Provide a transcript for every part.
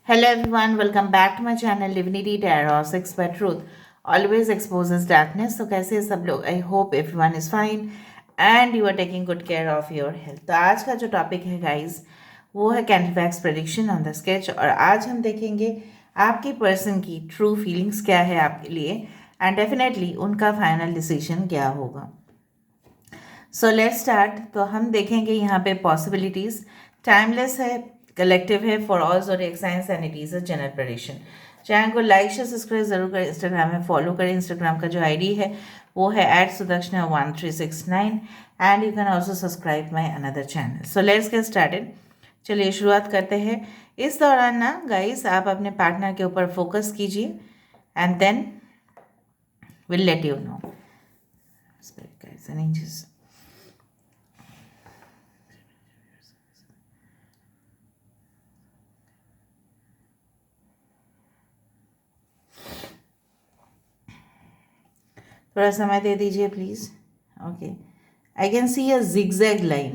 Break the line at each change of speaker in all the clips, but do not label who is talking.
Hello everyone, welcome back to my channel Divinity Tarot 6 by Truth always exposes darkness. तो कैसे हैं सब लोग? I hope everyone is fine and you are taking good care of your health. तो आज का जो topic है गाइस वो है candle bags prediction on the sketch. और आज हम देखेंगे आपके पर्सन की ट्रू फीलिंग्स क्या है आपके लिए एंड डेफिनेटली उनका फाइनल डिसीजन क्या होगा। So let's start. तो हम देखेंगे यहाँ पे पॉसिबिलिटीज़ टाइमलेस है, कलेक्टिव है for all zodiac science and it is a general prediction. Channel को लाइक शेयर सब्सक्राइब जरूर करें, इंस्टाग्राम में फॉलो करें। इंस्टाग्राम का जो आईडी है वो है @sudaksha1369 and you can also subscribe my another channel. So let's get started. चलिए शुरुआत करते हैं। इस दौरान ना गाइस आप अपने पार्टनर के ऊपर फोकस कीजिए and then will let you know. थोड़ा समय दे दीजिए please. Okay, I can see a zigzag line.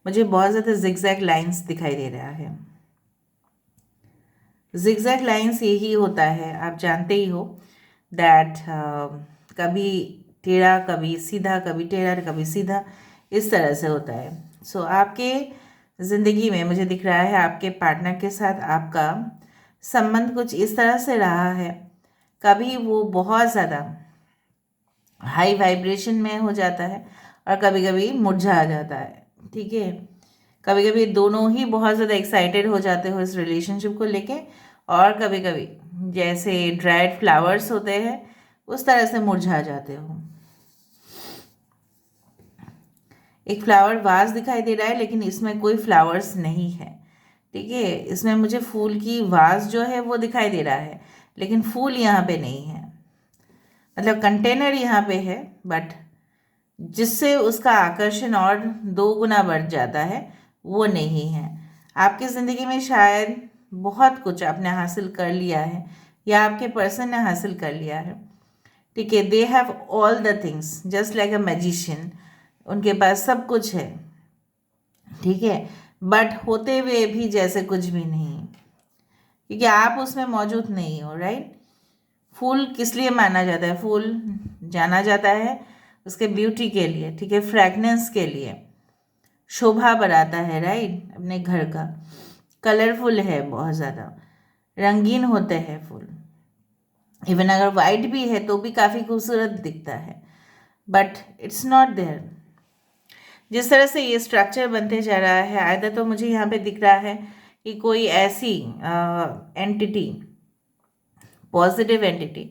मुझे बहुत ज़्यादा जिगजैग लाइंस दिखाई दे रहा है। जिगजैग लाइंस यही होता है, आप जानते ही हो दैट कभी टेढ़ा कभी सीधा, कभी टेढ़ा कभी सीधा, इस तरह से होता है। सो आपके ज़िंदगी में मुझे दिख रहा है आपके पार्टनर के साथ आपका संबंध कुछ इस तरह से रहा है। कभी वो बहुत ज़्यादा हाई वाइब्रेशन में हो जाता है और कभी कभी मुरझा जाता है। ठीक है, कभी कभी दोनों ही बहुत ज़्यादा एक्साइटेड हो जाते हो इस रिलेशनशिप को लेके, और कभी कभी जैसे ड्राइड फ्लावर्स होते हैं उस तरह से मुरझा जाते हो। एक फ्लावर वाज दिखाई दे रहा है लेकिन इसमें कोई फ्लावर्स नहीं है। ठीक है, इसमें मुझे फूल की वाज जो है वो दिखाई दे रहा है लेकिन फूल यहाँ पे नहीं है। मतलब कंटेनर यहाँ पे है बट जिससे उसका आकर्षण और 2 गुना बढ़ जाता है वो नहीं है। आपकी ज़िंदगी में शायद बहुत कुछ आपने हासिल कर लिया है या आपके पर्सन ने हासिल कर लिया है। ठीक है, they have all the things just like a magician. उनके पास सब कुछ है, ठीक है, बट होते हुए भी जैसे कुछ भी नहीं, क्योंकि आप उसमें मौजूद नहीं हो। राइट, फूल किस लिए माना जाता है? फूल जाना जाता है उसके ब्यूटी के लिए, ठीक है, फ्रैगनेंस के लिए, शोभा बढ़ाता है। राइट, अपने घर का कलरफुल है, बहुत ज़्यादा रंगीन होते हैं फूल। इवन अगर वाइट भी है तो भी काफ़ी खूबसूरत दिखता है, बट इट्स नॉट देयर। जिस तरह से ये स्ट्रक्चर बनते जा रहा है, आयदा तो मुझे यहाँ पे दिख रहा है कि कोई ऐसी एंटिटी, पॉजिटिव एंटिटी,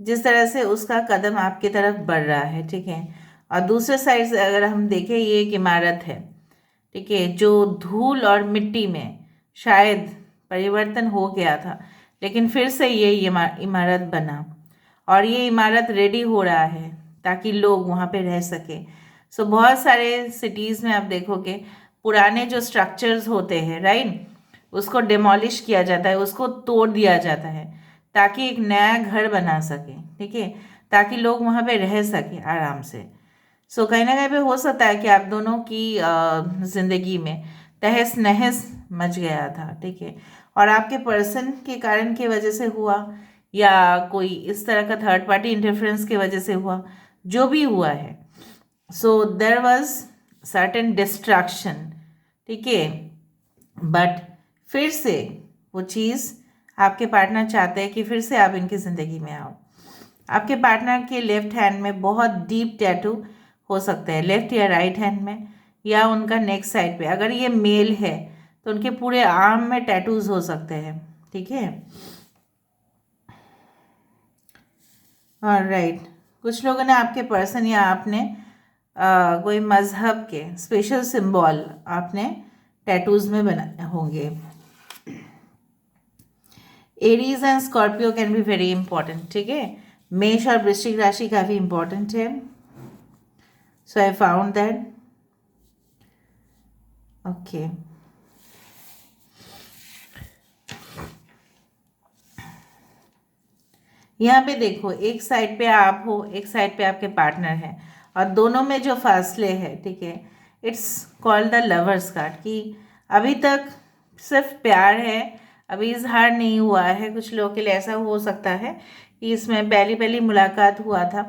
जिस तरह से उसका कदम आपकी तरफ बढ़ रहा है। ठीक है, और दूसरे साइड से अगर हम देखें ये एक इमारत है, ठीक है, जो धूल और मिट्टी में शायद परिवर्तन हो गया था लेकिन फिर से ये इमारत बना और ये इमारत रेडी हो रहा है ताकि लोग वहाँ पे रह सके। सो बहुत सारे सिटीज़ में आप देखोगे पुराने जो स्ट्रक्चर्स होते हैं, राइट, उसको डिमोलिश किया जाता है, उसको तोड़ दिया जाता है ताकि एक नया घर बना सके। ठीक है, ताकि लोग वहाँ पे रह सके आराम से। सो कहीं ना कहीं पे हो सकता है कि आप दोनों की ज़िंदगी में तहस नहस मच गया था। ठीक है, और आपके पर्सन के कारण की वजह से हुआ या कोई इस तरह का थर्ड पार्टी इंटरफेरेंस की वजह से हुआ, जो भी हुआ है, सो देर वॉज सर्टेन डिस्ट्रैक्शन। ठीक है, बट फिर से वो चीज़ आपके पार्टनर चाहते हैं कि फिर से आप इनकी ज़िंदगी में आओ। आपके पार्टनर के लेफ्ट हैंड में बहुत डीप टैटू हो सकते हैं, लेफ्ट या राइट हैंड में या उनका नेक साइड पे। अगर ये मेल है तो उनके पूरे आर्म में टैटूज हो सकते हैं। ठीक है, और राइट, कुछ लोगों ने आपके पर्सन या आपने कोई मज़हब के स्पेशल सिंबल आपने टैटूज में बनाए होंगे। Aries and Scorpio can be very important. ठीक है, मेष और वृश्चिक राशि काफ़ी इंपॉर्टेंट है। सो आई फाउंड दैट। ओके, यहाँ पे देखो, एक साइड पे आप हो, एक साइड पे आपके पार्टनर है और दोनों में जो फासले है, ठीक है, it's called the lovers card, कि अभी तक सिर्फ प्यार है, अभी इजहार नहीं हुआ है। कुछ लोगों के लिए ऐसा हो सकता है कि इसमें पहली पहली मुलाकात हुआ था,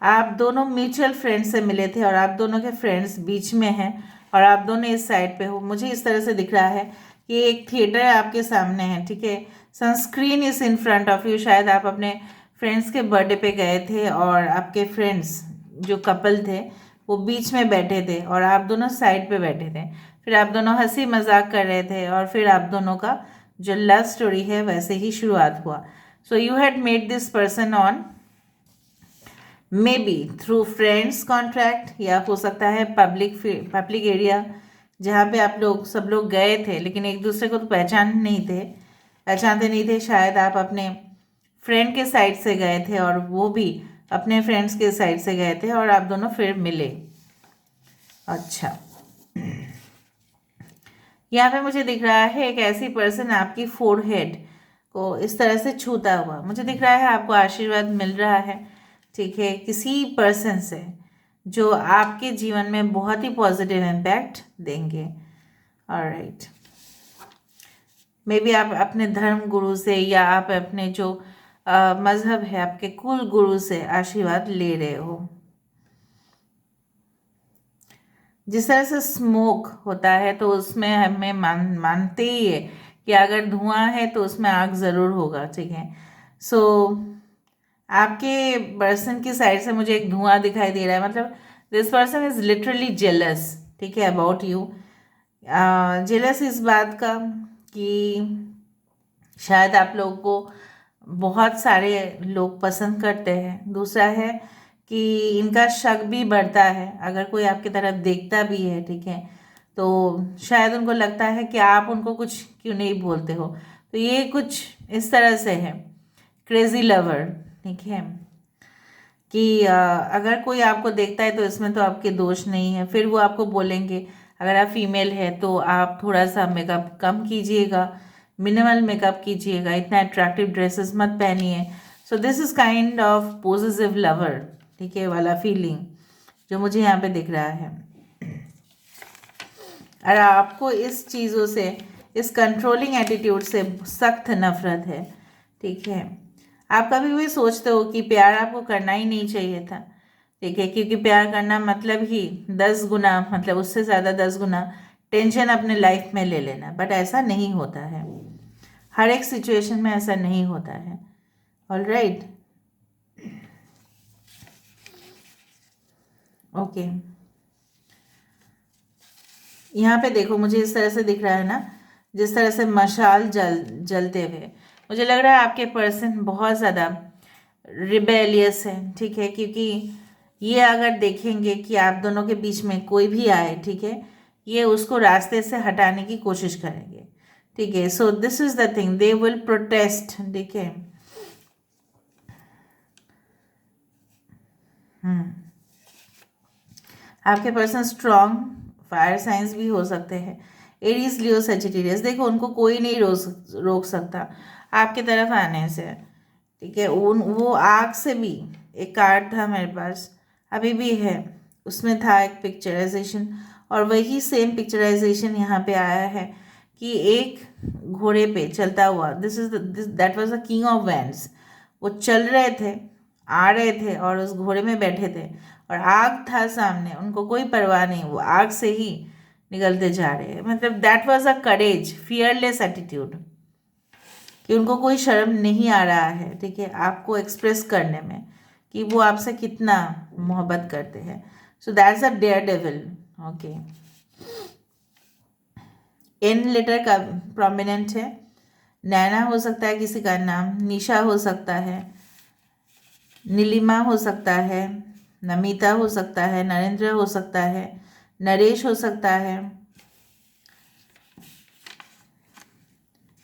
आप दोनों म्यूचुअल फ्रेंड से मिले थे और आप दोनों के फ्रेंड्स बीच में हैं और आप दोनों इस साइड पे हो। मुझे इस तरह से दिख रहा है कि एक थिएटर आपके सामने है, ठीक है। Sunscreen is in front of you. शायद आप अपने फ्रेंड्स के बर्थडे पे गए थे और आपके फ्रेंड्स जो कपल थे वो बीच में बैठे थे और आप दोनों साइड पे बैठे थे। फिर आप दोनों हंसी मजाक कर रहे थे और फिर आप दोनों का जो लव स्टोरी है वैसे ही शुरुआत हुआ। So you had met this person on maybe through friends contract, या हो सकता है पब्लिक एरिया जहाँ पे आप लोग सब लोग गए थे, लेकिन एक दूसरे को तो पहचानते नहीं थे। शायद आप अपने फ्रेंड के साइड से गए थे और वो भी अपने फ्रेंड्स के साइड से गए थे और आप दोनों फिर मिले। अच्छा, यहाँ पे मुझे दिख रहा है एक ऐसी पर्सन आपकी फोरहेड को इस तरह से छूता हुआ। मुझे दिख रहा है आपको आशीर्वाद मिल रहा है, ठीक है, किसी पर्सन से जो आपके जीवन में बहुत ही पॉजिटिव इम्पैक्ट देंगे। ऑलराइट, मे बी आप अपने धर्म गुरु से या आप अपने जो मजहब है आपके कुल गुरु से आशीर्वाद ले रहे हो। जिस तरह से स्मोक होता है तो उसमें हमें मानते ही है कि अगर धुआं है तो उसमें आग ज़रूर होगा, ठीक है। सो आपके पर्सन की साइड से मुझे एक धुआं दिखाई दे रहा है, मतलब this person is literally jealous, ठीक है, अबाउट यू। जेलस इस बात का कि शायद आप लोगों को बहुत सारे लोग पसंद करते हैं। दूसरा है कि इनका शक भी बढ़ता है अगर कोई आपकी तरफ देखता भी है, ठीक है, तो शायद उनको लगता है कि आप उनको कुछ क्यों नहीं बोलते हो। तो ये कुछ इस तरह से है, क्रेजी लवर, ठीक है, कि अगर कोई आपको देखता है तो इसमें तो आपके दोष नहीं है। फिर वो आपको बोलेंगे अगर आप फीमेल है तो आप थोड़ा सा मेकअप कम कीजिएगा, मिनिमल मेकअप कीजिएगा, इतना अट्रैक्टिव ड्रेसेस मत पहनिए। सो this is kind of positive lover, ठीक है, वाला फीलिंग जो मुझे यहाँ पे दिख रहा है। और आपको इस चीज़ों से, इस कंट्रोलिंग एटीट्यूड से सख्त नफरत है, ठीक है। आप कभी भी सोचते हो कि प्यार आपको करना ही नहीं चाहिए था, ठीक है, क्योंकि प्यार करना मतलब ही 10 गुना, मतलब उससे ज़्यादा 10 गुना टेंशन अपने लाइफ में ले लेना। बट ऐसा नहीं होता है, हर एक सिचुएशन में ऐसा नहीं होता है। ऑलराइट, ओके, यहाँ पे देखो मुझे इस तरह से दिख रहा है ना, जिस तरह से मशाल जलते हुए। मुझे लग रहा है आपके पर्सन बहुत ज़्यादा रिबेलियस है, ठीक है, क्योंकि ये अगर देखेंगे कि आप दोनों के बीच में कोई भी आए, ठीक है, ये उसको रास्ते से हटाने की कोशिश करेंगे, ठीक है। So this is the thing, they will protest, ठीक है। आपके पर्सन स्ट्रॉन्ग फायर साइंस भी हो सकते हैं, एरीज, लियो, सजिटेरियस। देखो उनको कोई नहीं रोक सकता आपके तरफ आने से, ठीक है। वो आग से भी, एक कार्ड था मेरे पास, अभी भी है, उसमें था एक पिक्चराइजेशन, और वही सेम पिक्चराइजेशन यहाँ पे आया है कि एक घोड़े पे चलता हुआ, that was the king of wands. वो चल रहे थे, आ रहे थे और उस घोड़े में बैठे थे और आग था सामने, उनको कोई परवाह नहीं, वो आग से ही निकलते जा रहे हैं। मतलब that was a courage, fearless attitude, कि उनको कोई शर्म नहीं आ रहा है, ठीक है, आपको एक्सप्रेस करने में कि वो आपसे कितना मोहब्बत करते हैं। So that's a daredevil, okay. N letter का प्रोमिनेंट है, नैना हो सकता है किसी का नाम, निशा हो सकता है, नीलिमा हो सकता है, नमिता हो सकता है, नरेंद्र हो सकता है, नरेश हो सकता है,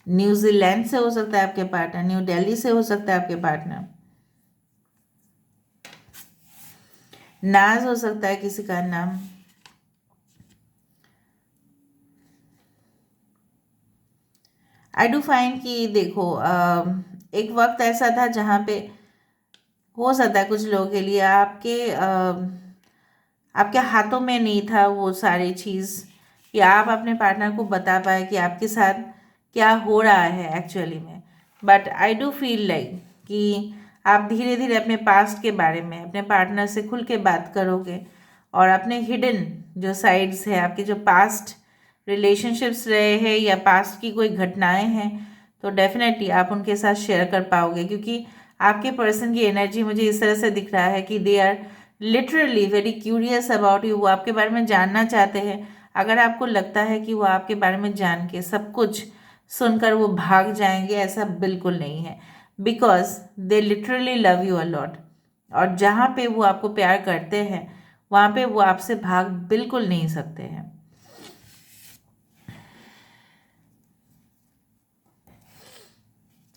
न्यूजीलैंड से हो सकता है आपके पार्टनर, न्यू दिल्ली से हो सकता है आपके पार्टनर, नाज हो सकता है किसी का नाम, आई डू फाइंड कि देखो एक वक्त ऐसा था जहाँ पे हो सकता है कुछ लोगों के लिए आपके हाथों में नहीं था वो सारी चीज़ कि आप अपने पार्टनर को बता पाए कि आपके साथ क्या हो रहा है एक्चुअली में। But I do feel like कि आप धीरे धीरे अपने पास्ट के बारे में अपने पार्टनर से खुल के बात करोगे और अपने हिडन जो साइड्स है, आपके जो पास्ट रिलेशनशिप्स रहे हैं या पास्ट की कोई घटनाएं हैं, तो डेफिनेटली आप उनके साथ शेयर कर पाओगे। क्योंकि आपके पर्सन की एनर्जी मुझे इस तरह से दिख रहा है कि they are literally very curious about you. वो आपके बारे में जानना चाहते हैं। अगर आपको लगता है कि वो आपके बारे में जान के सब कुछ सुनकर वो भाग जाएंगे, ऐसा बिल्कुल नहीं है। Because they literally love you a lot. और जहाँ पे वो आपको प्यार करते हैं वहाँ पे वो आपसे भाग बिल्कुल नहीं सकते हैं।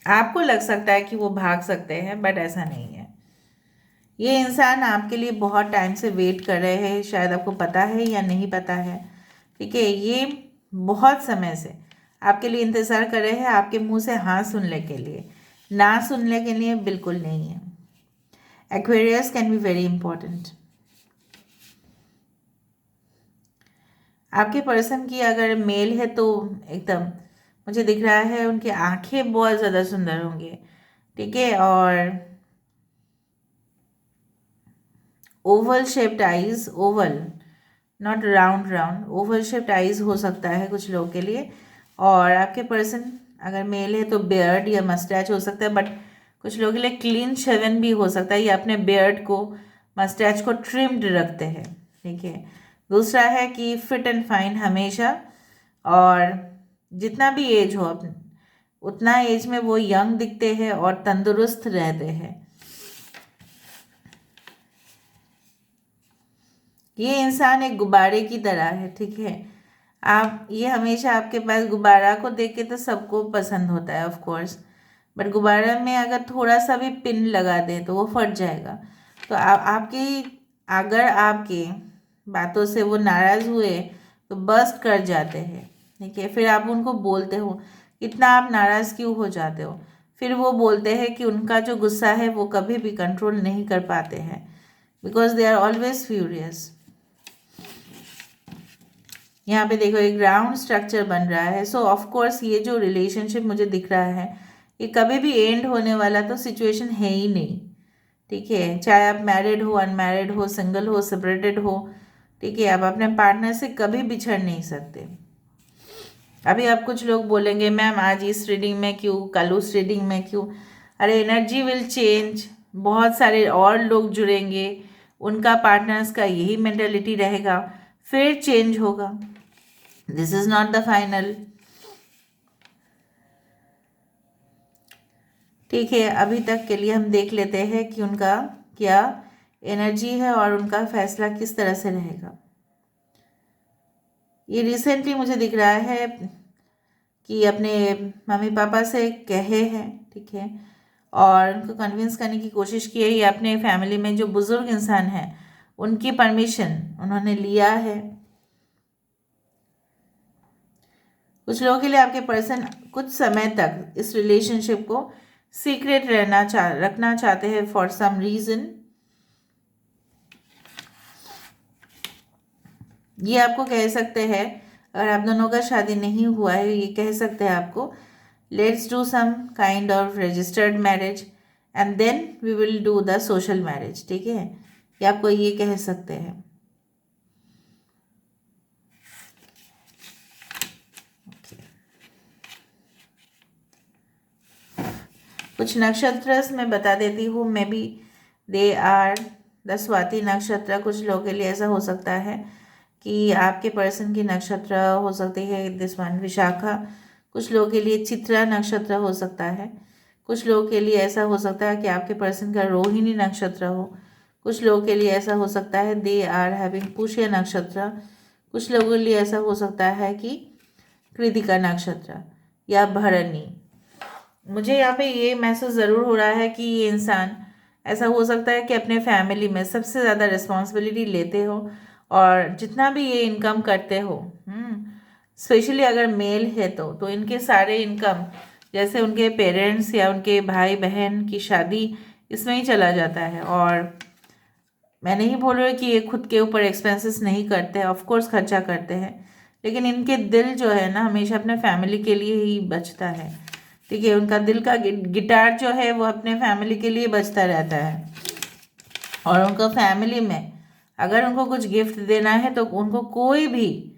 आपको लग सकता है कि वो भाग सकते हैं, बट ऐसा नहीं है। ये इंसान आपके लिए बहुत टाइम से वेट कर रहे हैं, शायद आपको पता है या नहीं पता है। ठीक है, ये बहुत समय से आपके लिए इंतज़ार कर रहे हैं, आपके मुंह से हाँ सुनने के लिए, ना सुनने के लिए बिल्कुल नहीं है। Aquarius can be very important. आपके पर्सन की अगर मेल है तो एकदम मुझे दिख रहा है उनकी आंखें बहुत ज़्यादा सुंदर होंगी। ठीक है, और Oval shaped eyes, Oval not round round, Oval shaped eyes हो सकता है कुछ लोगों के लिए। और आपके पर्सन अगर मेल है तो बियर्ड या मस्टैच हो सकता है, बट कुछ लोगों के लिए क्लीन शेवन भी हो सकता है, या अपने बियर्ड को मस्टैच को ट्रिम्ड रखते हैं। ठीक है, दूसरा है कि फिट एंड फाइन हमेशा, और जितना भी एज हो अपने उतना एज में वो यंग दिखते हैं और तंदुरुस्त रहते हैं। ये इंसान एक गुब्बारे की तरह है। ठीक है, आप ये हमेशा आपके पास गुब्बारा को देख के तो सबको पसंद होता है ऑफ कोर्स, बट गुब्बारा में अगर थोड़ा सा भी पिन लगा दें तो वो फट जाएगा। तो आपकी अगर आपके बातों से वो नाराज़ हुए तो बस्ट कर जाते हैं। ठीक है, फिर आप उनको बोलते हो इतना आप नाराज़ क्यों हो जाते हो, फिर वो बोलते हैं कि उनका जो गुस्सा है वो कभी भी कंट्रोल नहीं कर पाते हैं, because they are always furious. यहाँ पे देखो एक ग्राउंड स्ट्रक्चर बन रहा है। सो ऑफ कोर्स ये जो रिलेशनशिप मुझे दिख रहा है ये कभी भी एंड होने वाला तो सिचुएशन है ही नहीं। ठीक है, चाहे आप मैरिड हो, अनमैरिड हो, सिंगल हो, सेपरेटेड हो, ठीक है, आप अपने पार्टनर से कभी बिछड़ नहीं सकते। अभी आप कुछ लोग बोलेंगे मैम आज इस रीडिंग में क्यों, कल उस रीडिंग में क्यों। अरे एनर्जी विल चेंज, बहुत सारे और लोग जुड़ेंगे, उनका पार्टनर्स का यही मेंटेलिटी रहेगा, फिर चेंज होगा। This is not the final. ठीक है, अभी तक के लिए हम देख लेते हैं कि उनका क्या एनर्जी है और उनका फैसला किस तरह से रहेगा। ये रिसेंटली मुझे दिख रहा है कि अपने मम्मी पापा से कहे हैं। ठीक है, और उनको कन्विंस करने की कोशिश की है, या अपने फैमिली में जो बुजुर्ग इंसान हैं उनकी परमिशन उन्होंने लिया है। कुछ लोगों के लिए आपके पर्सन कुछ समय तक इस रिलेशनशिप को सीक्रेट रखना चाहते हैं फॉर सम रीज़न। ये आपको कह सकते हैं, अगर आप दोनों का शादी नहीं हुआ है, ये कह सकते हैं आपको let's do some kind of registered marriage and then we will do the social marriage. ठीक है, ये आपको ये कह सकते हैं। कुछ नक्षत्र मैं बता देती हूँ, maybe they are the Swati nakshatra. कुछ लोगों के लिए ऐसा हो सकता है कि आपके पर्सन की नक्षत्र हो सकती है दिस वन विशाखा। कुछ लोगों के लिए चित्रा नक्षत्र हो सकता है। कुछ लोगों के लिए ऐसा हो सकता है कि आपके पर्सन का रोहिणी नक्षत्र हो। कुछ लोगों के लिए ऐसा हो सकता है दे आर हैविंग पुष्य नक्षत्र। कुछ लोगों के लिए ऐसा हो सकता है कि कृतिका नक्षत्र या भरणी। मुझे यहाँ पे ये महसूस ज़रूर हो रहा है कि ये इंसान ऐसा हो सकता है कि अपने फैमिली में सबसे ज़्यादा रिस्पॉन्सिबिलिटी लेते हो और जितना भी ये इनकम करते हो, स्पेशली अगर मेल है तो इनके सारे इनकम जैसे उनके पेरेंट्स या उनके भाई बहन की शादी इसमें ही चला जाता है। और मैं नहीं बोल रही कि ये खुद के ऊपर एक्सपेंसेस नहीं करते हैं, ऑफ कोर्स खर्चा करते हैं, लेकिन इनके दिल जो है ना हमेशा अपने फैमिली के लिए ही बचता है। ठीक है, उनका दिल का गिटार जो है वो अपने फैमिली के लिए बजता रहता है। और उनको फैमिली में अगर उनको कुछ गिफ्ट देना है तो उनको कोई भी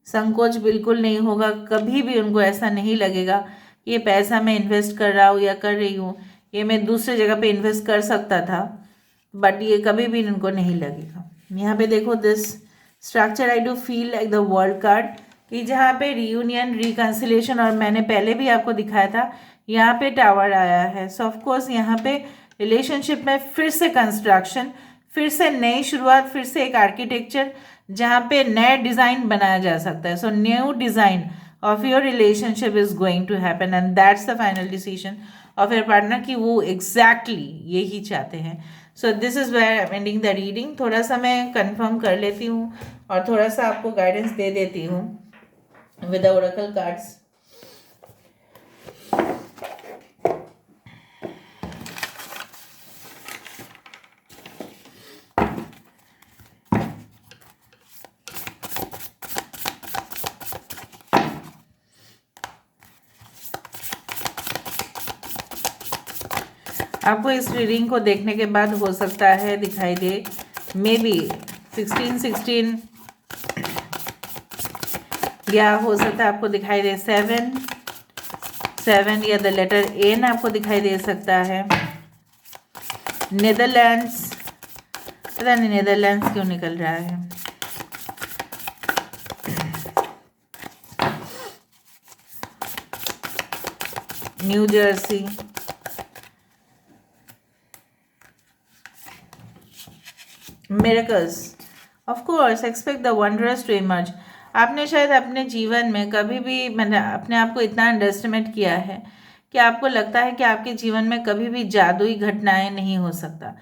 संकोच बिल्कुल नहीं होगा। कभी भी उनको ऐसा नहीं लगेगा कि ये पैसा मैं इन्वेस्ट कर रहा हूँ या कर रही हूँ, ये मैं दूसरे जगह पे इन्वेस्ट कर सकता था, बट ये कभी भी इनको नहीं लगेगा। यहाँ पे देखो this structure I do feel like the world card, कि जहाँ पे रियूनियन, रिकन्सिलेशन, और मैंने पहले भी आपको दिखाया था यहाँ पे टावर आया है। सो ऑफकोर्स यहाँ पे रिलेशनशिप में फिर से कंस्ट्रक्शन, फिर से नई शुरुआत, फिर से एक आर्किटेक्चर जहाँ पे नया डिज़ाइन बनाया जा सकता है। So new design of your relationship is going to happen and that's the final decision of your partner कि वो एग्जैक्टली यही चाहते हैं। So this is where I am ending the reading. थोड़ा सा मैं कंफर्म कर लेती हूँ और थोड़ा सा आपको गाइडेंस दे देती हूँ विद द ओरेकल कार्ड्स। आपको इस रीडिंग को देखने के बाद हो सकता है दिखाई दे मे बी 16 या हो सकता है आपको दिखाई दे 7 या द लेटर एन आपको दिखाई दे सकता है। नीदरलैंड्स, पता नहीं नीदरलैंड्स क्यों निकल रहा है। New Jersey, miracles, of course expect the wondrous to emerge। आपने शायद अपने जीवन में कभी भी मैंने अपने आप को इतना अंडरस्टिमेट किया है कि आपको लगता है कि आपके जीवन में कभी भी जादुई घटनाएं नहीं हो सकता।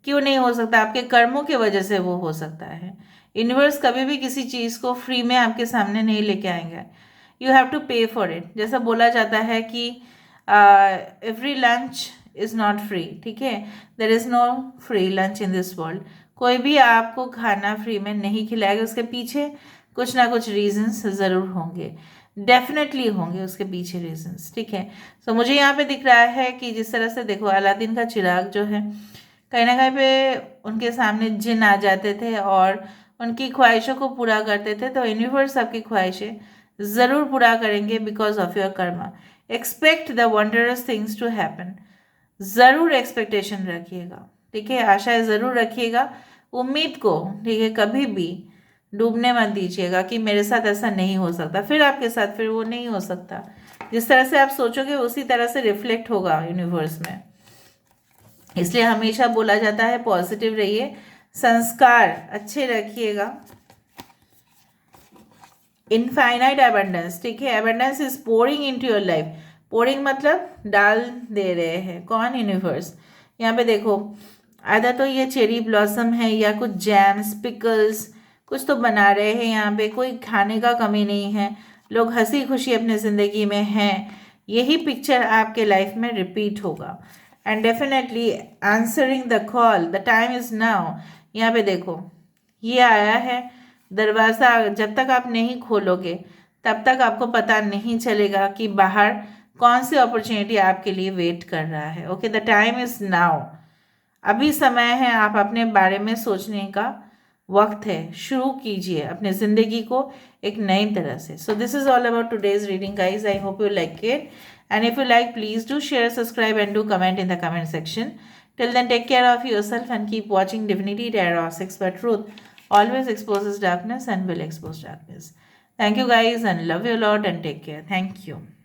क्यों नहीं हो सकता? आपके कर्मों की वजह से वो हो सकता है। यूनिवर्स कभी भी किसी चीज़ को फ्री में आपके सामने नहीं लेके आएंगे। You have to pay for it. जैसा बोला जाता है कि every lunch is not free. ठीक है, there is no free lunch in this world. कोई भी आपको खाना फ्री में नहीं खिलाएगा, उसके पीछे कुछ ना कुछ रीजंस ज़रूर होंगे, डेफिनेटली होंगे उसके पीछे रीजंस। ठीक है, तो मुझे यहाँ पे दिख रहा है कि जिस तरह से देखो अलादीन का चिराग जो है कहीं ना कहीं पे उनके सामने जिन आ जाते थे और उनकी ख्वाहिशों को पूरा करते थे, तो यूनिवर्स आपकी ख्वाहिशें ज़रूर पूरा करेंगे because of your karma. Expect the wondrous things to happen. ज़रूर एक्सपेक्टेशन रखिएगा। ठीक है, आशाएं ज़रूर रखिएगा, उम्मीद को ठीक है कभी भी डूबने मत दीजिएगा कि मेरे साथ ऐसा नहीं हो सकता, फिर आपके साथ फिर वो नहीं हो सकता। जिस तरह से आप सोचोगे उसी तरह से रिफ्लेक्ट होगा यूनिवर्स में। इसलिए हमेशा बोला जाता है पॉजिटिव रहिए, संस्कार अच्छे रखिएगा। इनफाइनाइट एबंडेंस, ठीक है, abundance is pouring into your life. Pouring मतलब डाल दे रहे हैं, कौन? यूनिवर्स। यहाँ पे देखो आधा तो ये चेरी ब्लॉसम है या कुछ जैम्स, पिकल्स कुछ तो बना रहे हैं यहाँ पे। कोई खाने का कमी नहीं है, लोग हंसी खुशी अपने ज़िंदगी में हैं। यही पिक्चर आपके लाइफ में रिपीट होगा and definitely answering the call, the time is now. यहाँ पे देखो ये आया है, दरवाज़ा जब तक आप नहीं खोलोगे तब तक आपको पता नहीं चलेगा कि बाहर कौन सी अपॉर्चुनिटी आपके लिए वेट कर रहा है। Okay, the time is now. अभी समय है, आप अपने बारे में सोचने का वक्त है। शुरू कीजिए अपने ज़िंदगी को एक नई तरह से। सो this is all about today's reading guys. I hope you like it and if you like please do share, subscribe and do comment in the comment section. Till then, take care of yourself and keep watching Divinity Tarot 6, but truth always exposes darkness and will expose darkness. Thank you guys and love you a lot and take care. Thank you.